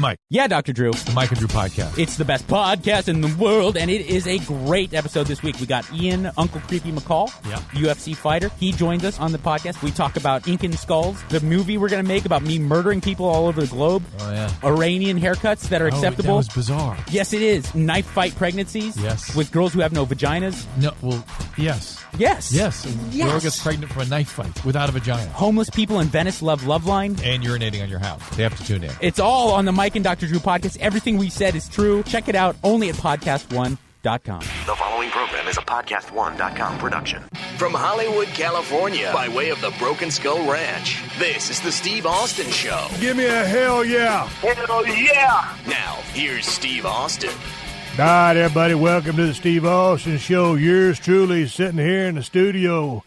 Mike. Yeah, Dr. Drew. The Mike and Drew podcast. It's the best podcast in the world, and it is a great episode this week. We got Ian, Uncle Creepy McCall, UFC fighter. He joins us on the podcast. We talk about Incan Skulls, the movie we're going to make about me murdering people all over the globe. Oh, yeah. Iranian haircuts that are acceptable. That was bizarre. Yes, it is. Knife fight pregnancies. Yes. With girls who have no vaginas. No, well, yes. Yes. Yes. A girl gets pregnant from a knife fight without a vagina. Homeless people in Venice love Loveline. And urinating on your house. They have to tune in. It's all on the Mike and Dr. Drew podcast. Everything we said is true. Check it out only at PodcastOne.com. The following program is a PodcastOne.com production. From Hollywood, California, by way of the Broken Skull Ranch, this is the Steve Austin Show. Give me a hell yeah. Hell yeah! Now, here's Steve Austin. All right, everybody, welcome to the Steve Austin Show. Yours truly sitting here in the studio.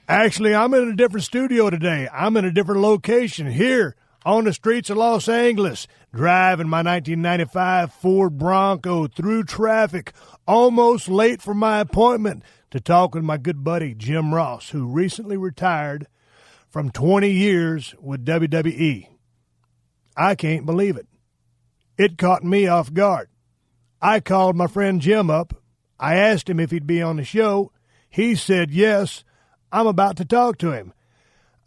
Actually, I'm in a different studio today. I'm in a different location here on the streets of Los Angeles, driving my 1995 Ford Bronco through traffic, almost late for my appointment to talk with my good buddy Jim Ross, who recently retired from 20 years with WWE. I can't believe it. It caught me off guard. I called my friend Jim up. I asked him if he'd be on the show. He said yes. I'm about to talk to him.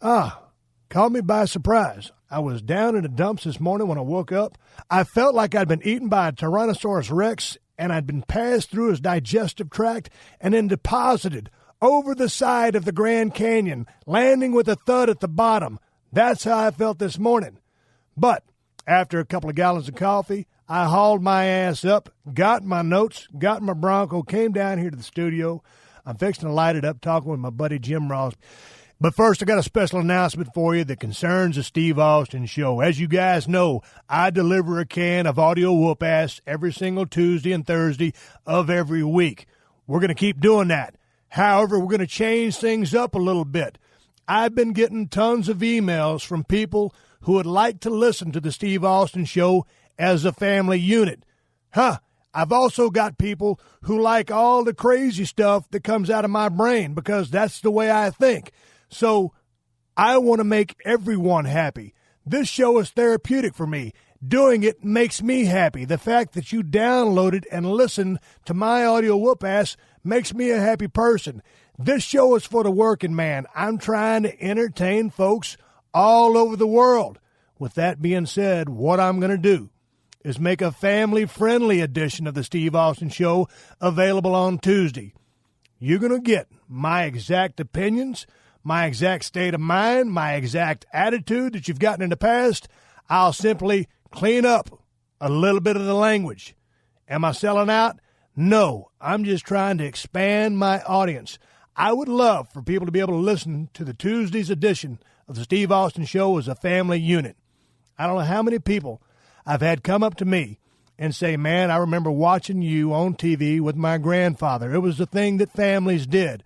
Caught me by surprise. I was down in the dumps this morning when I woke up. I felt like I'd been eaten by a Tyrannosaurus Rex, and I'd been passed through his digestive tract and then deposited over the side of the Grand Canyon, landing with a thud at the bottom. That's how I felt this morning. But after a couple of gallons of coffee, I hauled my ass up, got my notes, got my Bronco, came down here to the studio. I'm fixing to light it up, talking with my buddy Jim Ross. But first, I got a special announcement for you that concerns the Steve Austin Show. As you guys know, I deliver a can of audio whoop-ass every single Tuesday and Thursday of every week. We're going to keep doing that. However, we're going to change things up a little bit. I've been getting tons of emails from people who would like to listen to the Steve Austin Show as a family unit. I've also got people who like all the crazy stuff that comes out of my brain because that's the way I think. So I want to make everyone happy. This show is therapeutic for me. Doing it makes me happy. The fact that you downloaded and listened to my audio whoop-ass makes me a happy person. This show is for the working man. I'm trying to entertain folks all over the world. With that being said, what I'm going to do is make a family-friendly edition of the Steve Austin Show available on Tuesday. You're going to get my exact opinions, my exact state of mind, my exact attitude that you've gotten in the past. I'll simply clean up a little bit of the language. Am I selling out? No, I'm just trying to expand my audience. I would love for people to be able to listen to the Tuesday's edition of the Steve Austin Show as a family unit. I don't know how many people I've had come up to me and say, man, I remember watching you on TV with my grandfather. It was the thing that families did.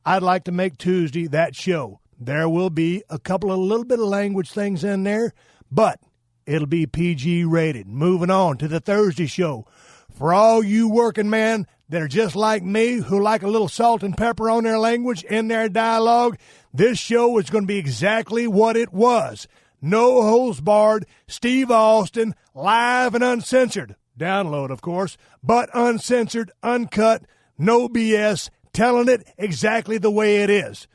I'd like to make Tuesday that show. There will be a couple of little bit of language things in there, but it'll be PG rated. Moving on to the Thursday show. For all you working men that are just like me, who like a little salt and pepper on their language, in their dialogue, this show is going to be exactly what it was. No holds barred, Steve Austin, live and uncensored. Download, of course, but uncensored, uncut, no BS, telling it exactly the way it is.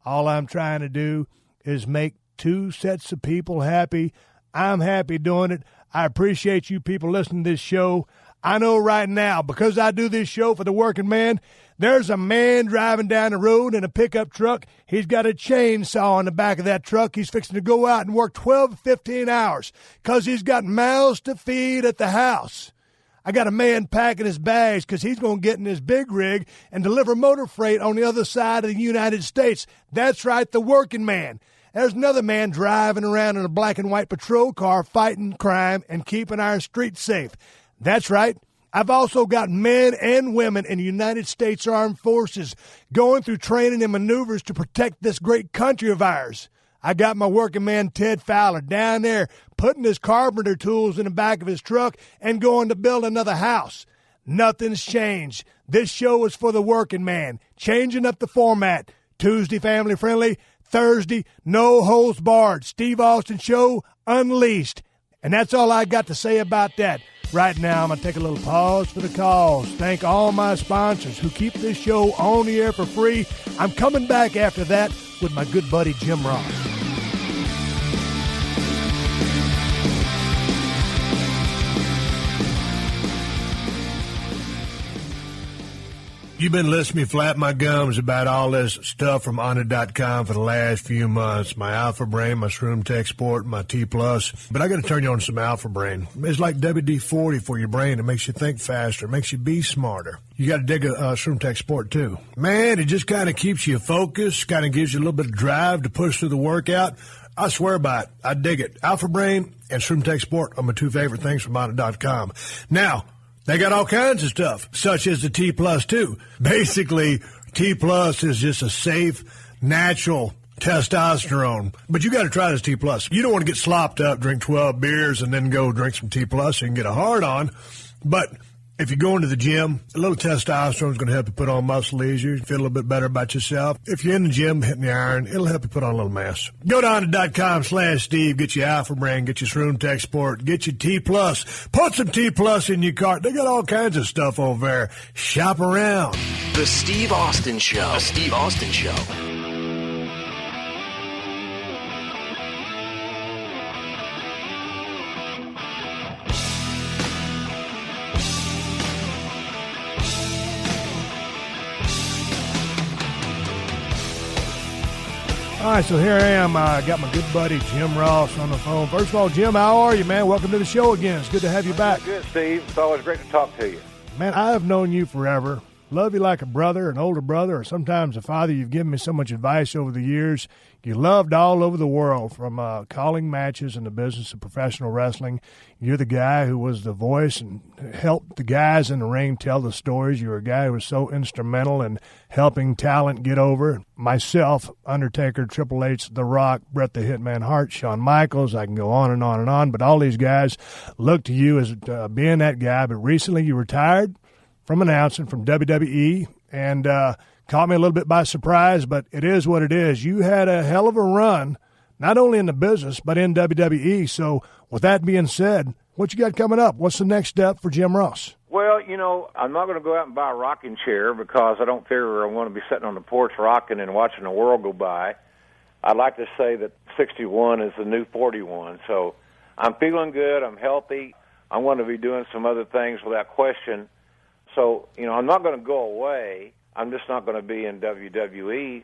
All I'm trying to do is make two sets of people happy. I'm happy doing it. I appreciate you people listening to this show. I know right now, because I do this show for the working man, there's a man driving down the road in a pickup truck. He's got a chainsaw in the back of that truck. He's fixing to go out and work 12 to 15 hours because he's got mouths to feed at the house. I got a man packing his bags because he's going to get in his big rig and deliver motor freight on the other side of the United States. That's right, the working man. There's another man driving around in a black and white patrol car fighting crime and keeping our streets safe. That's right. I've also got men and women in the United States Armed Forces going through training and maneuvers to protect this great country of ours. I got my working man Ted Fowler down there putting his carpenter tools in the back of his truck and going to build another house. Nothing's changed. This show is for the working man. Changing up the format. Tuesday family friendly. Thursday no holds barred. Steve Austin Show unleashed. And that's all I got to say about that. Right now, I'm going to take a little pause for the calls. Thank all my sponsors who keep this show on the air for free. I'm coming back after that with my good buddy Jim Ross. You've been listening to me flap my gums about all this stuff from Honda.com for the last few months. My Alpha Brain, my Shroom Tech Sport, my T+. But I got to turn you on to some Alpha Brain. It's like WD-40 for your brain. It makes you think faster. It makes you be smarter. You got to dig a Shroom Tech Sport, too. Man, it just kind of keeps you focused, kind of gives you a little bit of drive to push through the workout. I swear by it. I dig it. Alpha Brain and Shroom Tech Sport are my two favorite things from Honda.com. Now, they got all kinds of stuff, such as the T+, too. Basically, T+ is just a safe, natural testosterone. But you got to try this T+. You don't want to get slopped up, drink 12 beers, and then go drink some T+ so you can get a hard on. But if you go into the gym, a little testosterone is going to help you put on muscle easier, feel a little bit better about yourself. If you're in the gym hitting the iron, it'll help you put on a little mass. Go down to .com/Steve, get your Alpha Brain, get your Shroom Tech Sport, get your T+. Put some T+ in your cart. They got all kinds of stuff over there. Shop around. The Steve Austin Show. The Steve Austin Show. All right, so here I am. I got my good buddy Jim Ross on the phone. First of all, Jim, how are you, man? Welcome to the show again. It's good to have you back. Good, Steve. It's always great to talk to you. Man, I have known you forever. Love you like a brother, an older brother, or sometimes a father. You've given me so much advice over the years. You loved all over the world, from calling matches in the business of professional wrestling. You're the guy who was the voice and helped the guys in the ring tell the stories. You're a guy who was so instrumental in helping talent get over. Myself, Undertaker, Triple H, The Rock, Bret the Hitman Hart, Shawn Michaels. I can go on and on and on. But all these guys look to you as being that guy. But recently you retired from announcing from WWE, and caught me a little bit by surprise, but it is what it is. You had a hell of a run, not only in the business, but in WWE. So with that being said, what you got coming up? What's the next step for Jim Ross? Well, you know, I'm not going to go out and buy a rocking chair because I don't figure I want to be sitting on the porch rocking and watching the world go by. I'd like to say that 61 is the new 41. So I'm feeling good. I'm healthy. I'm going to be doing some other things without question. So, you know, I'm not going to go away. I'm just not going to be in WWE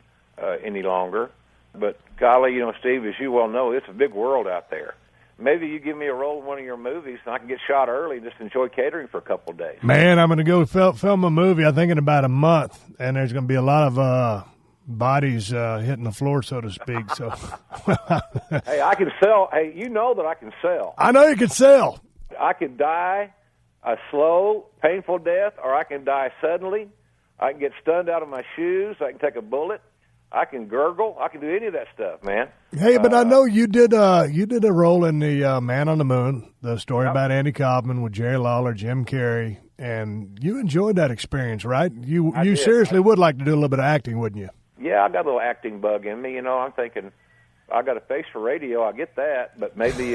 any longer. But, golly, you know, Steve, as you well know, it's a big world out there. Maybe you give me a role in one of your movies and I can get shot early and just enjoy catering for a couple of days. Man, I'm going to go film a movie, I think, in about a month. And there's going to be a lot of bodies hitting the floor, so to speak. So, Hey, I can sell. Hey, you know that I can sell. I know you can sell. I could die a slow, painful death, or I can die suddenly. I can get stunned out of my shoes. I can take a bullet. I can gurgle. I can do any of that stuff, man. Hey, but I know you did a role in the Man on the Moon, the story about Andy Kaufman with Jerry Lawler, Jim Carrey, and you enjoyed that experience, right? You seriously would like to do a little bit of acting, wouldn't you? Yeah, I got a little acting bug in me. You know, I'm thinking I got a face for radio. I get that, but maybe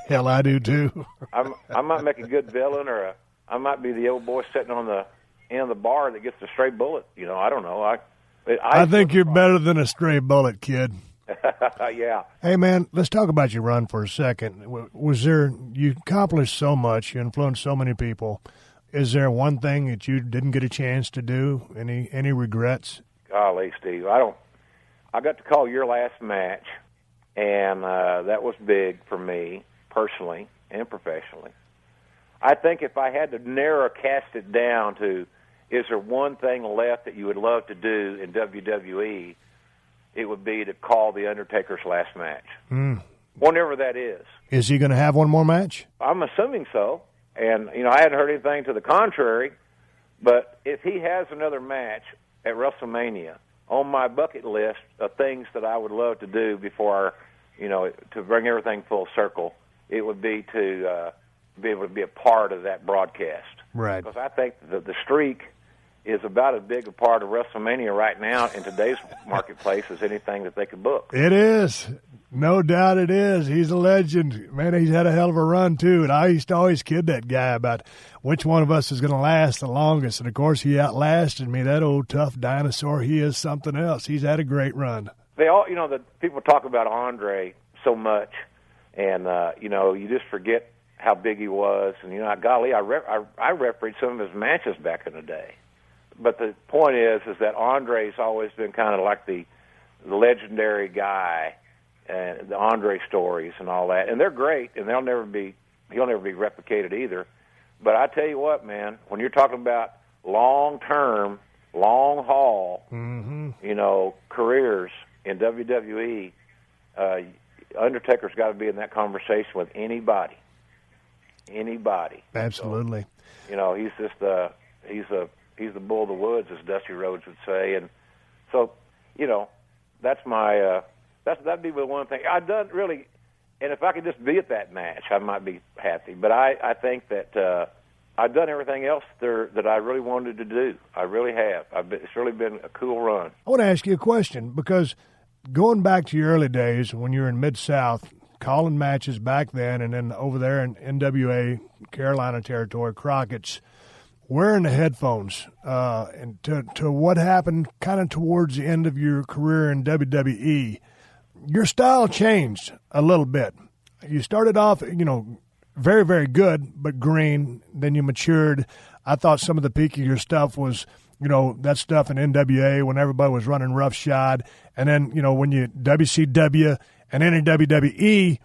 hell, I do too. I might make a good villain, or I might be the old boy sitting on the end of the bar that gets the stray bullet. You know, I don't know. I think you're better than a stray bullet, kid. Yeah. Hey, man, let's talk about your run for a second. You accomplished so much, you influenced so many people. Is there one thing that you didn't get a chance to do? Any regrets? Golly, Steve, I got to call your last match, and that was big for me personally and professionally. I think if I had to cast it down to, is there one thing left that you would love to do in WWE, it would be to call The Undertaker's last match. Whenever that is. Is he going to have one more match? I'm assuming so. And, you know, I hadn't heard anything to the contrary, but if he has another match at WrestleMania, on my bucket list of things that I would love to do before, you know, to bring everything full circle, it would be to be able to be a part of that broadcast. Right. Because I think that the streak is about as big a part of WrestleMania right now in today's marketplace as anything that they could book. It is. No doubt it is. He's a legend. Man, he's had a hell of a run, too. And I used to always kid that guy about which one of us is going to last the longest. And, of course, he outlasted me. That old tough dinosaur, he is something else. He's had a great run. They all, the people talk about Andre so much, and, you just forget how big he was. And, golly, I refereed some of his matches back in the day. But the point is that Andre's always been kind of like the legendary guy, and the Andre stories and all that, and they're great, and he'll never be replicated either. But I tell you what, man, when you're talking about long-term, long-haul, careers in WWE, Undertaker's got to be in that conversation with anybody. Absolutely. So, he's just he's the bull of the woods, as Dusty Rhodes would say, and so that's my. That'd be the one thing I've done really, and if I could just be at that match, I might be happy. But I think that I've done everything else there that I really wanted to do. I really have. It's really been a cool run. I want to ask you a question, because going back to your early days when you were in Mid-South, calling matches back then, and then over there in NWA, Carolina territory, Crockett's, wearing the headphones, and to what happened kind of towards the end of your career in WWE, your style changed a little bit. You started off, very, very good, but green. Then you matured. I thought some of the peak of your stuff was, that stuff in NWA when everybody was running roughshod. And then, when you WCW and then in WWE.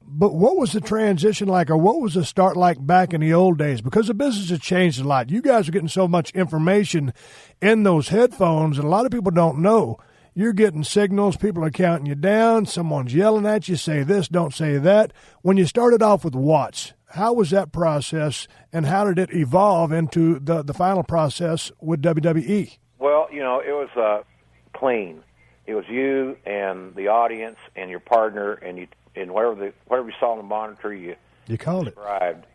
But what was the transition like, or what was the start like back in the old days? Because the business has changed a lot. You guys are getting so much information in those headphones, and a lot of people don't know. You're getting signals. People are counting you down. Someone's yelling at you, say this, don't say that. When you started off with Watts, how was that process, and how did it evolve into the final process with WWE? Well, it was clean. It was you and the audience and your partner, and whatever you saw on the monitor, you called described.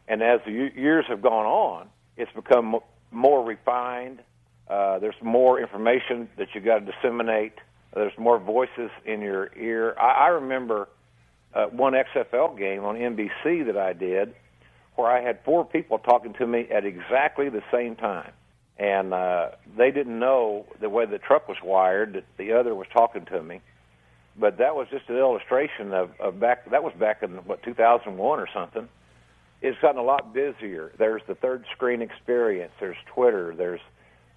And as the years have gone on, it's become more refined. There's more information that you got to disseminate. There's more voices in your ear. I remember one XFL game on NBC that I did where I had 4 people talking to me at exactly the same time. And they didn't know the way the truck was wired that the other was talking to me. But that was just an illustration of back. That was back in 2001 or something. It's gotten a lot busier. There's the third screen experience. There's Twitter. There's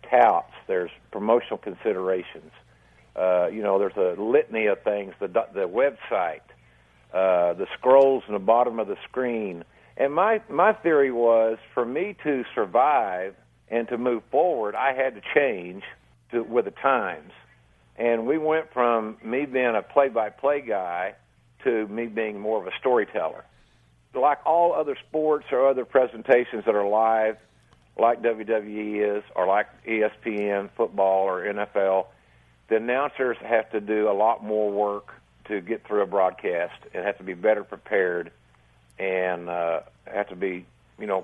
touts. There's promotional considerations. There's a litany of things. The website, the scrolls in the bottom of the screen. And my theory was, for me to survive and to move forward, I had to change with the times. And we went from me being a play-by-play guy to me being more of a storyteller. Like all other sports or other presentations that are live, like WWE is, or like ESPN, football, or NFL, the announcers have to do a lot more work to get through a broadcast and have to be better prepared and have to be,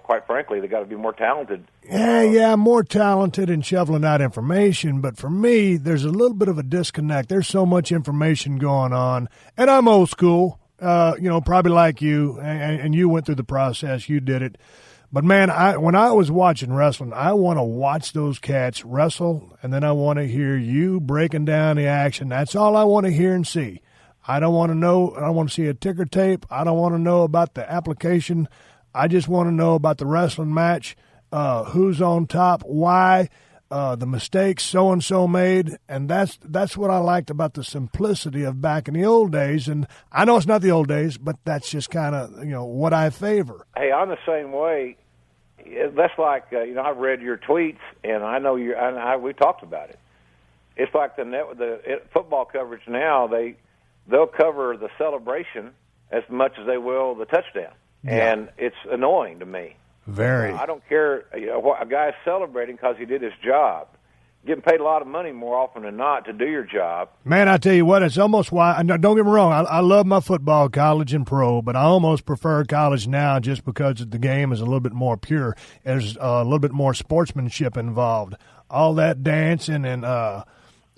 quite frankly, they got to be more talented. Yeah, more talented in shoveling out information. But for me, there's a little bit of a disconnect. There's so much information going on. And I'm old school, probably like you, and you went through the process. You did it. But, man, when I was watching wrestling, I want to watch those cats wrestle, and then I want to hear you breaking down the action. That's all I want to hear and see. I don't want to know. I don't want to see a ticker tape. I don't want to know about the application. I just want to know about the wrestling match, who's on top, why, the mistakes so-and-so made, and that's what I liked about the simplicity of back in the old days. And I know it's not the old days, but that's just kind of, what I favor. Hey, I'm the same way. That's like, I've read your tweets, and I know we talked about it. It's like the football coverage now, they'll cover the celebration as much as they will the touchdown. Yeah. And it's annoying to me. Very. I don't care. A guy's celebrating because he did his job. Getting paid a lot of money more often than not to do your job. Man, I tell you what, it's almost why. Don't get me wrong. I love my football, college and pro, but I almost prefer college now just because the game is a little bit more pure. There's a little bit more sportsmanship involved. All that dancing and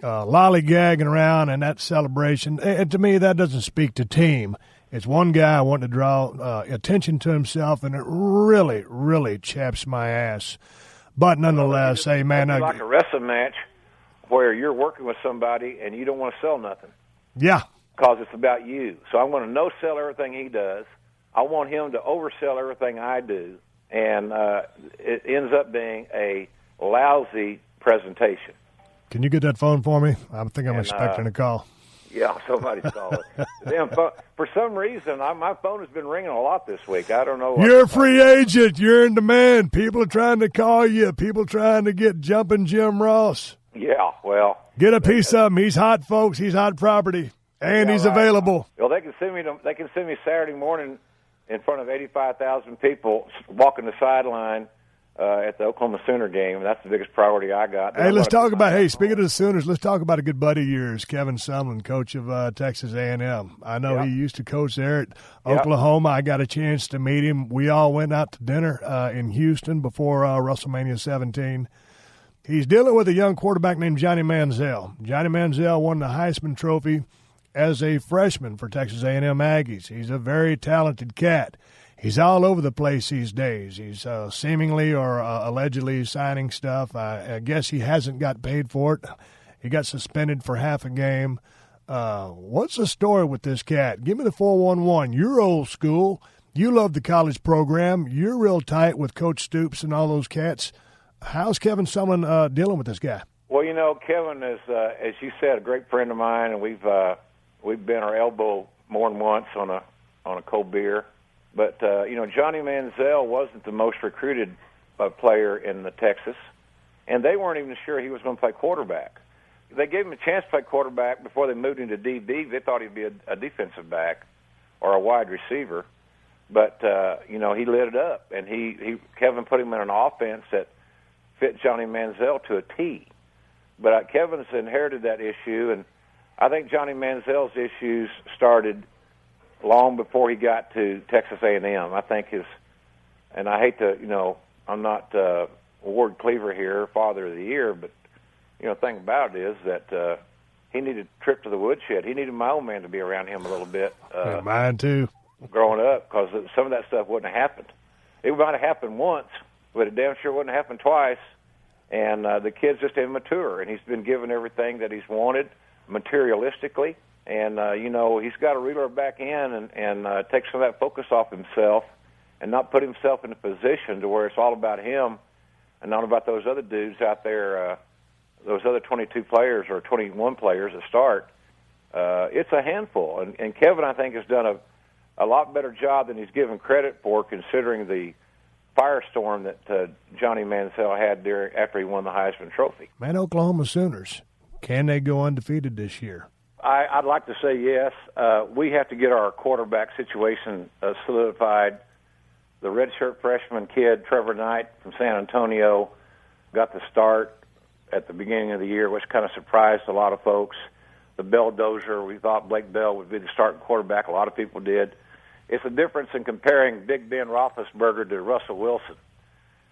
lollygagging around and that celebration. And to me, that doesn't speak to team. It's one guy wanting to draw attention to himself, and it really, really chaps my ass. But nonetheless, hey, man. It's like a wrestling match where you're working with somebody and you don't want to sell nothing. Yeah. Because it's about you. So I want to no-sell everything he does. I want him to oversell everything I do. And it ends up being a lousy presentation. Can you get that phone for me? I think I'm expecting a call. Yeah, somebody's calling. For some reason, my phone has been ringing a lot this week. I don't know. You're a free agent. You're in demand. People are trying to call you. People trying to get Jumpin' Jim Ross. Yeah, well. Get a piece of him. He's hot, folks. He's hot property. And he's available. Well, they can send me Saturday morning in front of 85,000 people walking the sideline at the Oklahoma Sooner game. That's the biggest priority I got. Hey, speaking of the Sooners, let's talk about a good buddy of yours, Kevin Sumlin, coach of Texas A&M. I know he used to coach there at Oklahoma. I got a chance to meet him. We all went out to dinner in Houston before WrestleMania 17. He's dealing with a young quarterback named Johnny Manziel. Johnny Manziel won the Heisman Trophy as a freshman for Texas A&M Aggies. He's a very talented cat. He's all over the place these days. He's seemingly or allegedly signing stuff. I guess he hasn't got paid for it. He got suspended for half a game. What's the story with this cat? Give me the 411. You're old school. You love the college program. You're real tight with Coach Stoops and all those cats. How's Kevin Sumlin dealing with this guy? Well, Kevin is, as you said, a great friend of mine, and we've bent our elbow more than once on a cold beer. But, Johnny Manziel wasn't the most recruited player in Texas, and they weren't even sure he was going to play quarterback. They gave him a chance to play quarterback before they moved into DB. They thought he'd be a defensive back or a wide receiver. But, he lit it up, and Kevin put him in an offense that fit Johnny Manziel to a T. But Kevin's inherited that issue, and I think Johnny Manziel's issues started long before he got to Texas A&M. I think and I hate to, I'm not Ward Cleaver here, Father of the Year, but, the thing about it is that he needed a trip to the woodshed. He needed my old man to be around him a little bit. Mine too. Growing up, because some of that stuff wouldn't have happened. It might have happened once, but it damn sure wouldn't have happened twice. And the kid's just immature, and he's been given everything that he's wanted materialistically. And, he's got to reel her back in and take some of that focus off himself and not put himself in a position to where it's all about him and not about those other dudes out there, those other 22 players or 21 players that start. It's a handful. And Kevin, I think, has done a lot better job than he's given credit for, considering the firestorm that Johnny Manziel had after he won the Heisman Trophy. Man, Oklahoma Sooners, can they go undefeated this year? I'd like to say yes. We have to get our quarterback situation solidified. The redshirt freshman kid, Trevor Knight from San Antonio, got the start at the beginning of the year, which kind of surprised a lot of folks. The Belldozer, we thought Blake Bell would be the starting quarterback. A lot of people did. It's a difference in comparing Big Ben Roethlisberger to Russell Wilson.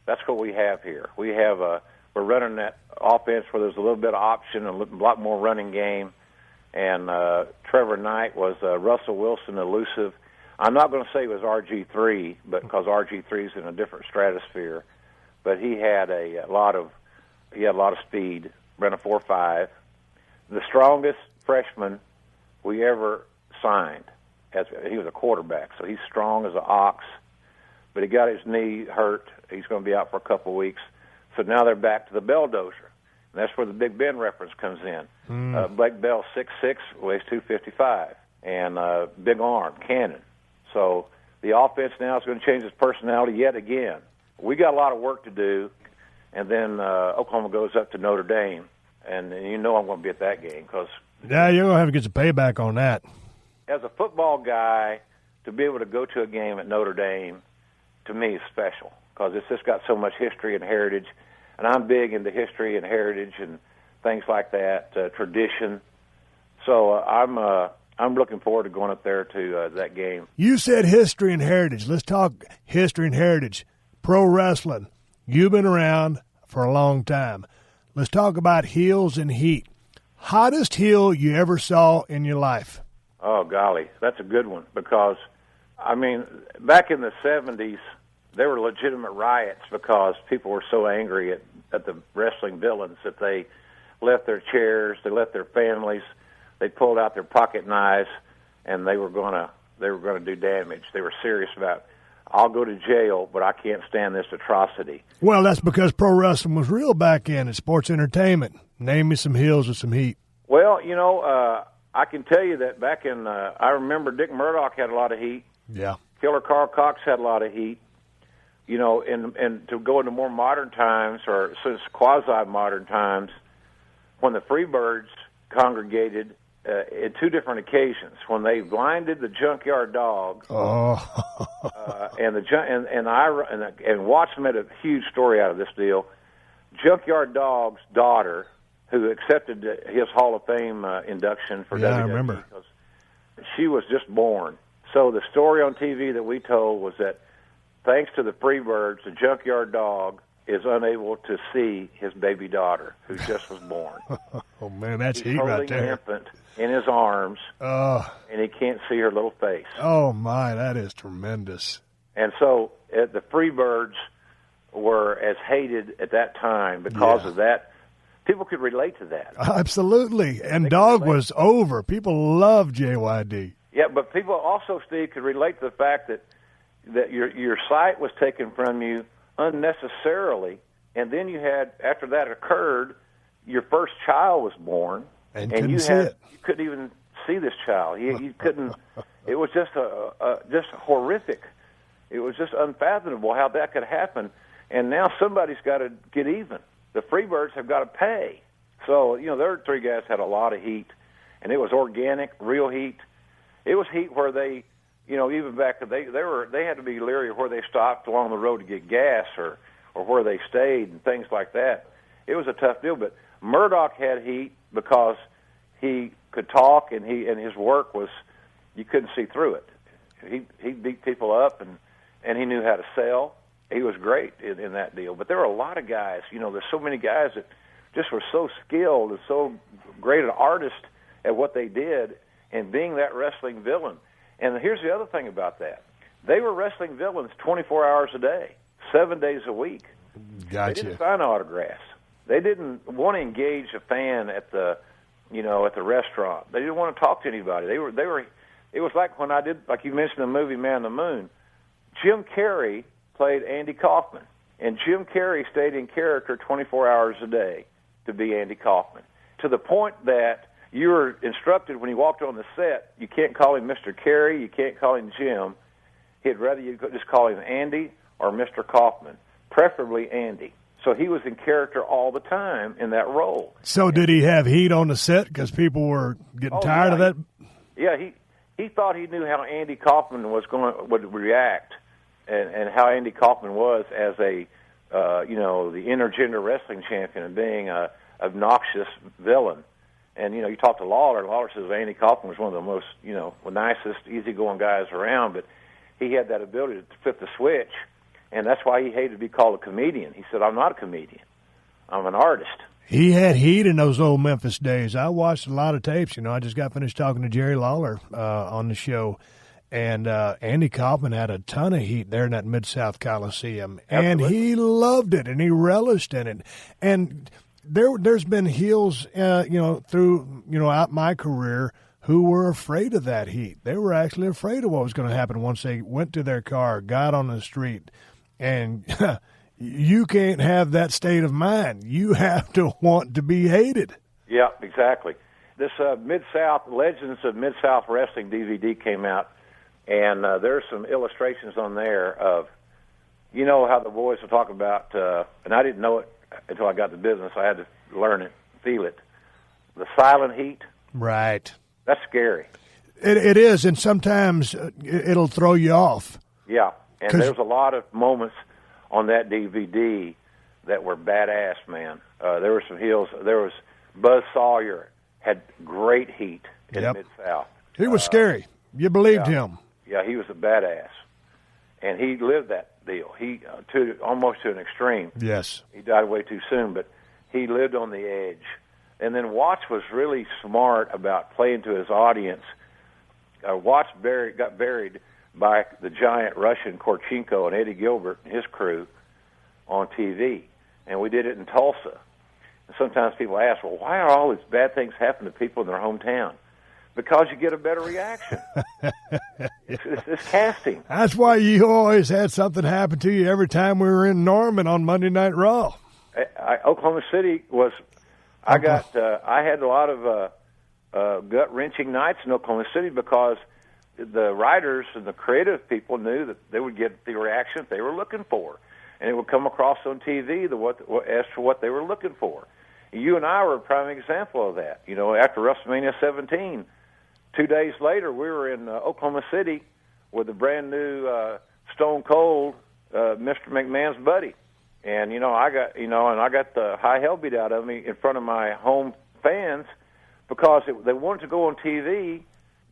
That's what we have here. We're running that offense where there's a little bit of option, a lot more running game. And Trevor Knight was Russell Wilson elusive. I'm not going to say it was RG3, but because RG3 is in a different stratosphere. But he had a lot of speed, ran a 4.5. The strongest freshman we ever signed. He was a quarterback, so he's strong as an ox. But he got his knee hurt. He's going to be out for a couple of weeks. So now they're back to the Belldozer. And that's where the Big Ben reference comes in. Blake Bell, 6'6", weighs 255, and big arm, cannon. So the offense now is going to change its personality yet again. We got a lot of work to do, and then Oklahoma goes up to Notre Dame, and I'm going to be at that game. Yeah, you're going to have to get some payback on that. As a football guy, to be able to go to a game at Notre Dame, to me, is special because it's just got so much history and heritage. And I'm big into history and heritage and things like that, tradition. So I'm looking forward to going up there to that game. You said history and heritage. Let's talk history and heritage. Pro wrestling. You've been around for a long time. Let's talk about heels and heat. Hottest heel you ever saw in your life? Oh, golly, that's a good one because, I mean, back in the 70s, there were legitimate riots because people were so angry at the wrestling villains that they left their chairs, they left their families, they pulled out their pocket knives, and they were going to do damage. They were serious about, I'll go to jail, but I can't stand this atrocity. Well, that's because pro wrestling was real back then. It's sports entertainment. Name me some heels with some heat. Well, I can tell you that back in, I remember Dick Murdoch had a lot of heat. Yeah. Killer Carl Cox had a lot of heat. And to go into more modern times, or since quasi-modern times, when the Freebirds congregated at two different occasions, when they blinded the Junkyard Dog, and Watts made a huge story out of this deal. Junkyard Dog's daughter, who accepted his Hall of Fame induction for WWE, I remember. because she was just born. So the story on TV that we told was that thanks to the Freebirds, the Junkyard Dog is unable to see his baby daughter, who just was born. Oh, man, that's He's heat right holding an there. infant in his arms, and he can't see her little face. Oh, my, that is tremendous. And so the Freebirds were as hated at that time because of that. People could relate to that. Absolutely. And Dog was over. People loved JYD. Yeah, but people also, Steve, could relate to the fact that your sight was taken from you unnecessarily, and then you had, after that occurred, your first child was born, and you see it. You couldn't even see this child. You couldn't. It was just just horrific. It was just unfathomable how that could happen. And now somebody's got to get even. The Freebirds have got to pay. So their three guys had a lot of heat, and it was organic, real heat. It was heat where they, even back they had to be leery of where they stopped along the road to get gas or where they stayed and things like that. It was a tough deal. But Murdoch had heat because he could talk, and his work was, you couldn't see through it. He beat people up, and he knew how to sell. He was great in that deal. But there were a lot of guys. There's so many guys that just were so skilled and so great an artist at what they did and being that wrestling villain. And here's the other thing about that. They were wrestling villains 24 hours a day, 7 days a week. Gotcha. They didn't sign autographs. They didn't want to engage a fan at the restaurant. They didn't want to talk to anybody. They were. It was like when I did, like you mentioned, the movie Man on the Moon. Jim Carrey played Andy Kaufman, and Jim Carrey stayed in character 24 hours a day to be Andy Kaufman, to the point that you were instructed when he walked on the set, you can't call him Mr. Carey, you can't call him Jim. He'd rather you just call him Andy or Mr. Kaufman, preferably Andy. So he was in character all the time in that role. So did he have heat on the set because people were getting tired of that? Yeah, he thought he knew how Andy Kaufman would react, and how Andy Kaufman was as the intergender wrestling champion and being a obnoxious villain. And you talk to Lawler, and Lawler says Andy Kaufman was one of the most the nicest, easygoing guys around, but he had that ability to flip the switch, and that's why he hated to be called a comedian. He said, "I'm not a comedian. I'm an artist." He had heat in those old Memphis days. I watched a lot of tapes. I just got finished talking to Jerry Lawler on the show, and Andy Kaufman had a ton of heat there in that Mid-South Coliseum, and he loved it, and he relished in it. And there's been heels, throughout my career who were afraid of that heat. They were actually afraid of what was going to happen once they went to their car, got on the street, and you can't have that state of mind. You have to want to be hated. Yeah, exactly. This Mid-South, Legends of Mid-South Wrestling DVD came out, and there's some illustrations on there of, how the boys will talk about, and I didn't know it until I got the business. I had to learn it, feel it. The silent heat. Right. That's scary. It is, and sometimes it'll throw you off. Yeah, and there's a lot of moments on that DVD that were badass, man. There were some heels. There was Buzz Sawyer, had great heat in Mid-South. He was scary. You believed him. Yeah, he was a badass. And he lived that deal. He almost to an extreme. Yes. He died way too soon, but he lived on the edge. And then Watts was really smart about playing to his audience. Watts got buried by the giant Russian Korchenko and Eddie Gilbert and his crew on TV. And we did it in Tulsa. And sometimes people ask, well, why are all these bad things happening to people in their hometown? Because you get a better reaction. It's casting. That's why you always had something happen to you every time we were in Norman on Monday Night Raw. Oklahoma City was... I had a lot of gut-wrenching nights in Oklahoma City because the writers and the creative people knew that they would get the reaction they were looking for. And it would come across on TV as to what they were looking for. You and I were a prime example of that. You know, after WrestleMania 17, 2 days later, we were in Oklahoma City with a brand new Stone Cold, Mr. McMahon's buddy. And, I got the high hell beat out of me in front of my home fans because they wanted to go on TV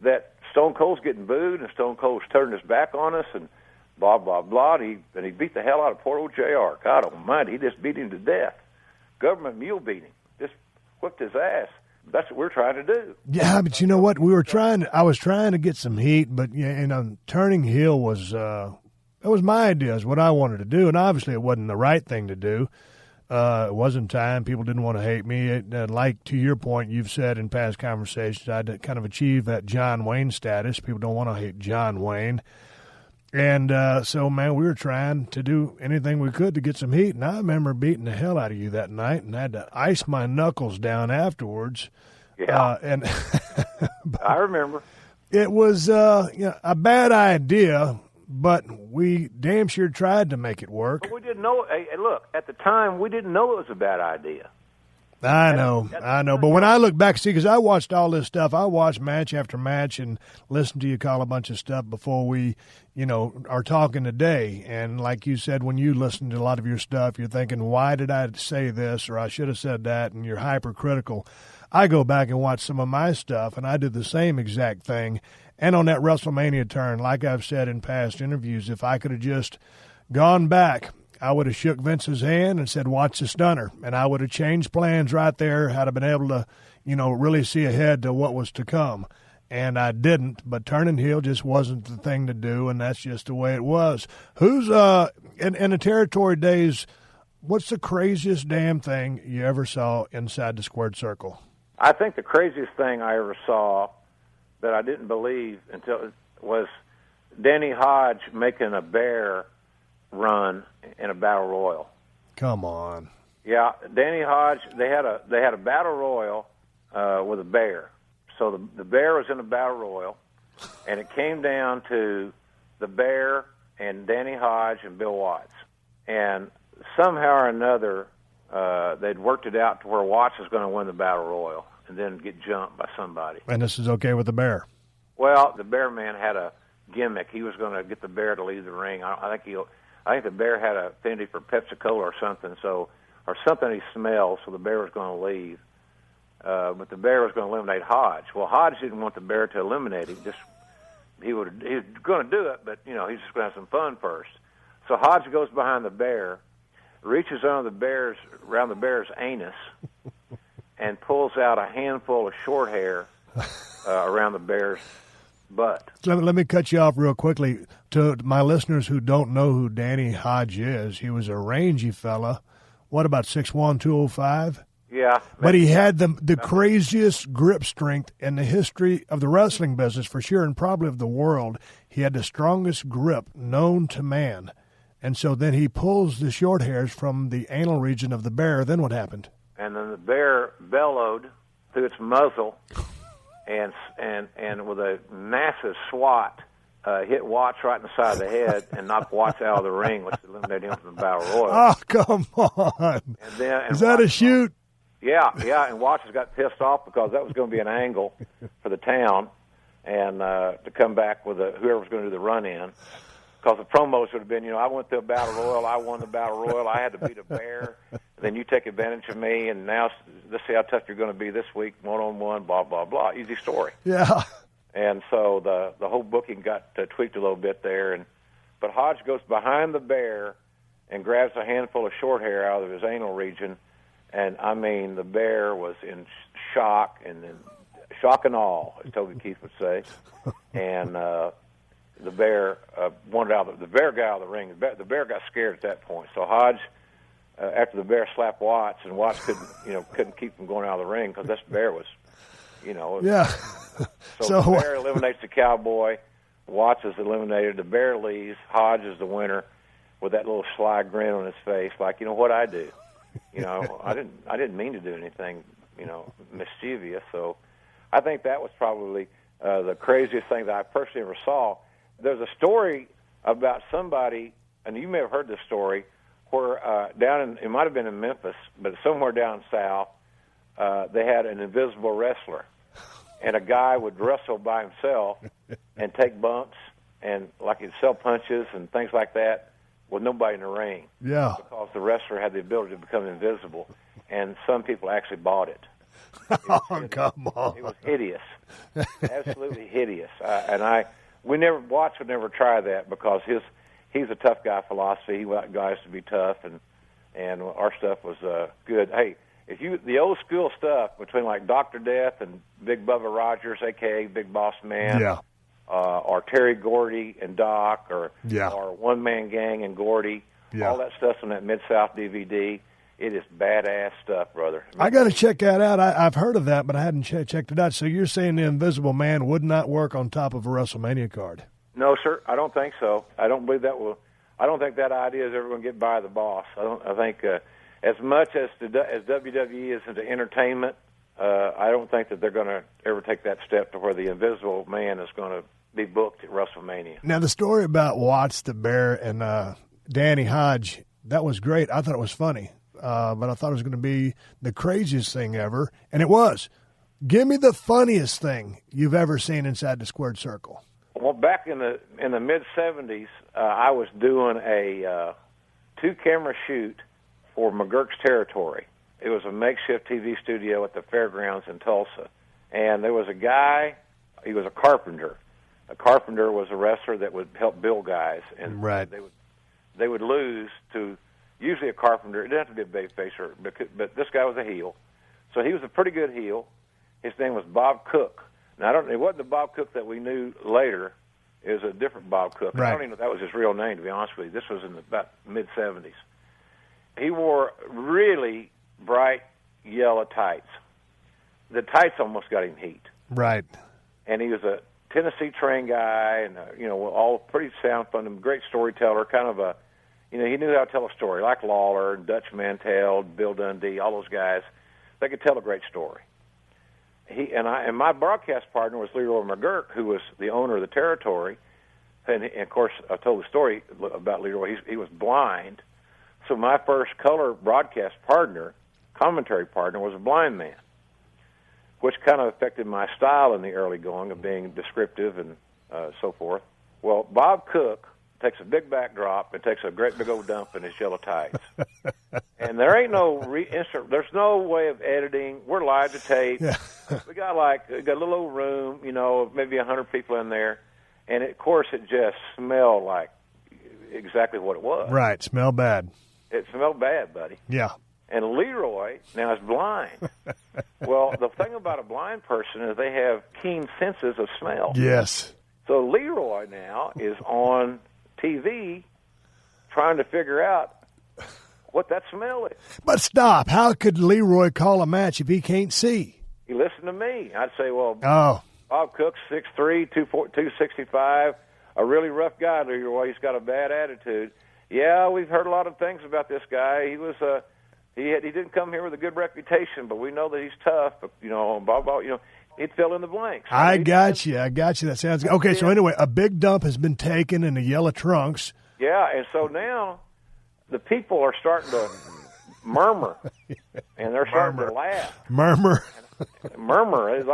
that Stone Cold's getting booed and Stone Cold's turning his back on us and blah, blah, blah. And he beat the hell out of poor old JR. God almighty, he just beat him to death. Government mule beat him. Just whipped his ass. That's what we're trying to do. Yeah, but you know what? I was trying to get some heat, but turning heel was... That was my idea, is what I wanted to do, and obviously it wasn't the right thing to do. It wasn't time. People didn't want to hate me. Like, to your point, you've said in past conversations, I'd kind of achieved that John Wayne status. People don't want to hate John Wayne. And so, man, we were trying to do anything we could to get some heat, and I remember beating the hell out of you that night and had to ice my knuckles down afterwards. Yeah. I remember. It was a bad idea, but we damn sure tried to make it work. But we didn't know. Hey, look, at the time, we didn't know it was a bad idea. I know. But when I look back, see, because I watched all this stuff, I watched match after match and listened to you call a bunch of stuff before we, are talking today. And like you said, when you listen to a lot of your stuff, you're thinking, why did I say this, or I should have said that, and you're hypercritical. I go back and watch some of my stuff, and I did the same exact thing. And on that WrestleMania turn, like I've said in past interviews, if I could have just gone back, I would have shook Vince's hand and said, watch the stunner. And I would have changed plans right there, had I been able to, really see ahead to what was to come. And I didn't, but turning heel just wasn't the thing to do, and that's just the way it was. Who's, in the territory days, what's the craziest damn thing you ever saw inside the squared circle? I think the craziest thing I ever saw that I didn't believe until was Danny Hodge making a bear run in a battle royal. Come on. Yeah, Danny Hodge. They had a battle royal with a bear. So the bear was in a battle royal, and it came down to the bear and Danny Hodge and Bill Watts. And somehow or another, they'd worked it out to where Watts was going to win the battle royal and then get jumped by somebody. And this is okay with the bear? Well, the bear man had a gimmick. He was going to get the bear to leave the ring. I think the bear had an affinity for Pepsi-Cola or something, or something he smelled, so the bear was going to leave. But the bear was going to eliminate Hodge. Well, Hodge didn't want the bear to eliminate him. He was going to do it, but he's just going to have some fun first. So Hodge goes behind the bear, reaches around the bear's anus, and pulls out a handful of short hair around the bear's butt. Let me cut you off real quickly. To my listeners who don't know who Danny Hodge is, he was a rangy fella. What, about 6'1", 205? Yeah. But he had the craziest grip strength in the history of the wrestling business, for sure, and probably of the world. He had the strongest grip known to man. And so then he pulls the short hairs from the anal region of the bear. Then what happened? And then the bear bellowed through its muzzle and with a massive swat, hit Watts right in the side of the head and knocked Watts out of the ring, which eliminated him from the Battle Royal. Oh, come on. Is that a shoot? Yeah, and Watts got pissed off because that was going to be an angle for the town and to come back with whoever was going to do the run-in. Because the promos would have been, I went through a Battle Royal, I won the Battle Royal, I had to beat a bear, then you take advantage of me, and now let's see how tough you're going to be this week, one-on-one, blah, blah, blah. Easy story. Yeah. And so the whole booking got tweaked a little bit there. But Hodge goes behind the bear and grabs a handful of short hair out of his anal region And, I mean, the bear was in shock and shock and awe, as Toby Keith would say. And the bear wanted out. The bear got out of the ring. The bear got scared at that point. So Hodge, after the bear slapped Watts, and Watts couldn't keep from going out of the ring because this bear was, Yeah. So the bear eliminates the cowboy. Watts is eliminated. The bear leaves. Hodge is the winner with that little sly grin on his face, like, what I do. I didn't mean to do anything, mischievous. So I think that was probably the craziest thing that I personally ever saw. There's a story about somebody, and you may have heard this story, where it might have been in Memphis, but somewhere down south, they had an invisible wrestler. And a guy would wrestle by himself and take bumps and, like, he'd sell punches and things like that with nobody in the ring. Yeah. Because the wrestler had the ability to become invisible. And some people actually bought it. Come on. It was hideous. Absolutely hideous. Watts would never try that because he's a tough guy philosophy. He wanted guys to be tough, and our stuff was good. Hey, the old school stuff between like Dr. Death and Big Bubba Rogers, a.k.a. Big Boss Man, yeah. Or Terry Gordy and Doc, or yeah. One Man Gang and Gordy, yeah. all that stuff's on that Mid-South DVD. It is badass stuff, brother. I got to check that out. I've heard of that, but I hadn't checked it out. So you're saying the Invisible Man would not work on top of a WrestleMania card? No, sir. I don't think so. I don't believe that will. I don't think that idea is ever going to get by the boss. I think as much as WWE is into entertainment, I don't think that they're going to ever take that step to where the Invisible Man is going to be booked at WrestleMania. Now, the story about Watts the Bear and Danny Hodge, that was great. I thought it was funny. But I thought it was going to be the craziest thing ever, and it was. Give me the funniest thing you've ever seen inside the squared circle. Well, back in the mid-'70s, I was doing a 2-camera shoot for McGurk's Territory. It was a makeshift TV studio at the fairgrounds in Tulsa, and there was a guy. He was a carpenter. A carpenter was a wrestler that would help build guys, and right. they would lose to. Usually a carpenter, it doesn't have to be a babyfacer, but this guy was a heel. So he was a pretty good heel. His name was Bob Cook. Now, it wasn't the Bob Cook that we knew later. It was a different Bob Cook. Right. I don't even know if that was his real name, to be honest with you. This was in about mid-'70s. He wore really bright yellow tights. The tights almost got him heat. Right. And he was a Tennessee-trained guy, and, all pretty sound, fun, great storyteller, kind of a, he knew how to tell a story, like Lawler and Dutch Mantell, Bill Dundee, all those guys. They could tell a great story. And my broadcast partner was Leroy McGurk, who was the owner of the territory. And of course, I told the story about Leroy. He was blind. So my first color broadcast partner, commentary partner, was a blind man, which kind of affected my style in the early going of being descriptive and so forth. Well, Bob Cook takes a big backdrop and takes a great big old dump in his yellow tights. And there ain't no there's no way of editing. We're live to tape. Yeah. we got a little old room, maybe 100 people in there. And of course it just smelled like exactly what it was. Right, smell bad. It smelled bad, buddy. Yeah. And Leroy now is blind. Well, the thing about a blind person is they have keen senses of smell. Yes. So Leroy now is on TV trying to figure out what that smell is. But stop. How could Leroy call a match if he can't see? He listened to me. I'd say, well, Bob Cook's 6'3", 265, a really rough guy, Leroy. He's got a bad attitude. Yeah, we've heard a lot of things about this guy. He was he didn't come here with a good reputation, but we know that he's tough. But, Bob, he'd fill in the blanks. I got you. That sounds good. Okay, so anyway, a big dump has been taken in the yellow trunks. Yeah, and so now the people are starting to murmur, and they're starting to laugh. Murmur. Murmur. It's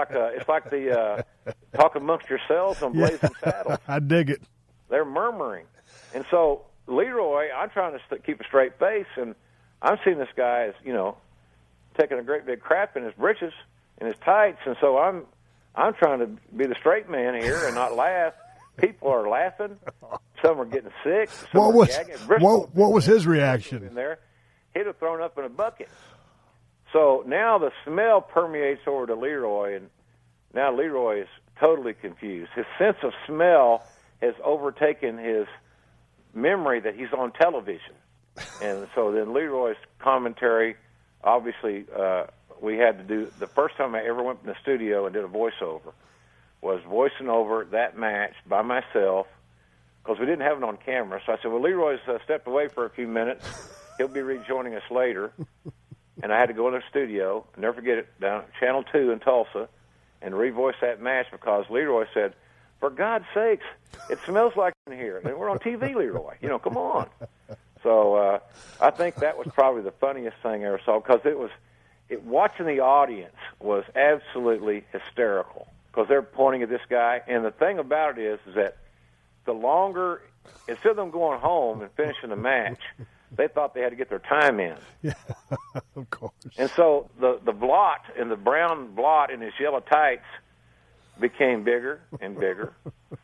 like the talk amongst yourselves on Blazing Saddles. I dig it. They're murmuring, and so Leroy, I'm trying to keep a straight face, and I'm seeing this guy as taking a great big crap in his britches and his tights, and so I'm trying to be the straight man here and not laugh. People are laughing. Some are getting sick. Some are gagging. What was his reaction? In there, he'd have thrown up in a bucket. So now the smell permeates over to Leroy, and now Leroy is totally confused. His sense of smell has overtaken his memory that he's on television. And so then Leroy's commentary, obviously, we had to do, the first time I ever went in the studio and did a voiceover, was voicing over that match by myself, because we didn't have it on camera. So I said, well, Leroy's stepped away for a few minutes. He'll be rejoining us later. And I had to go in the studio, never forget it, down at Channel 2 in Tulsa, and revoice that match because Leroy said, for God's sakes, it smells like in here. And we're on TV, Leroy. Come on. So I think that was probably the funniest thing I ever saw, because watching the audience was absolutely hysterical, because they're pointing at this guy. And the thing about it is that the longer, instead of them going home and finishing the match, they thought they had to get their time in. Yeah, of course. And so the blot and the brown blot in his yellow tights became bigger and bigger.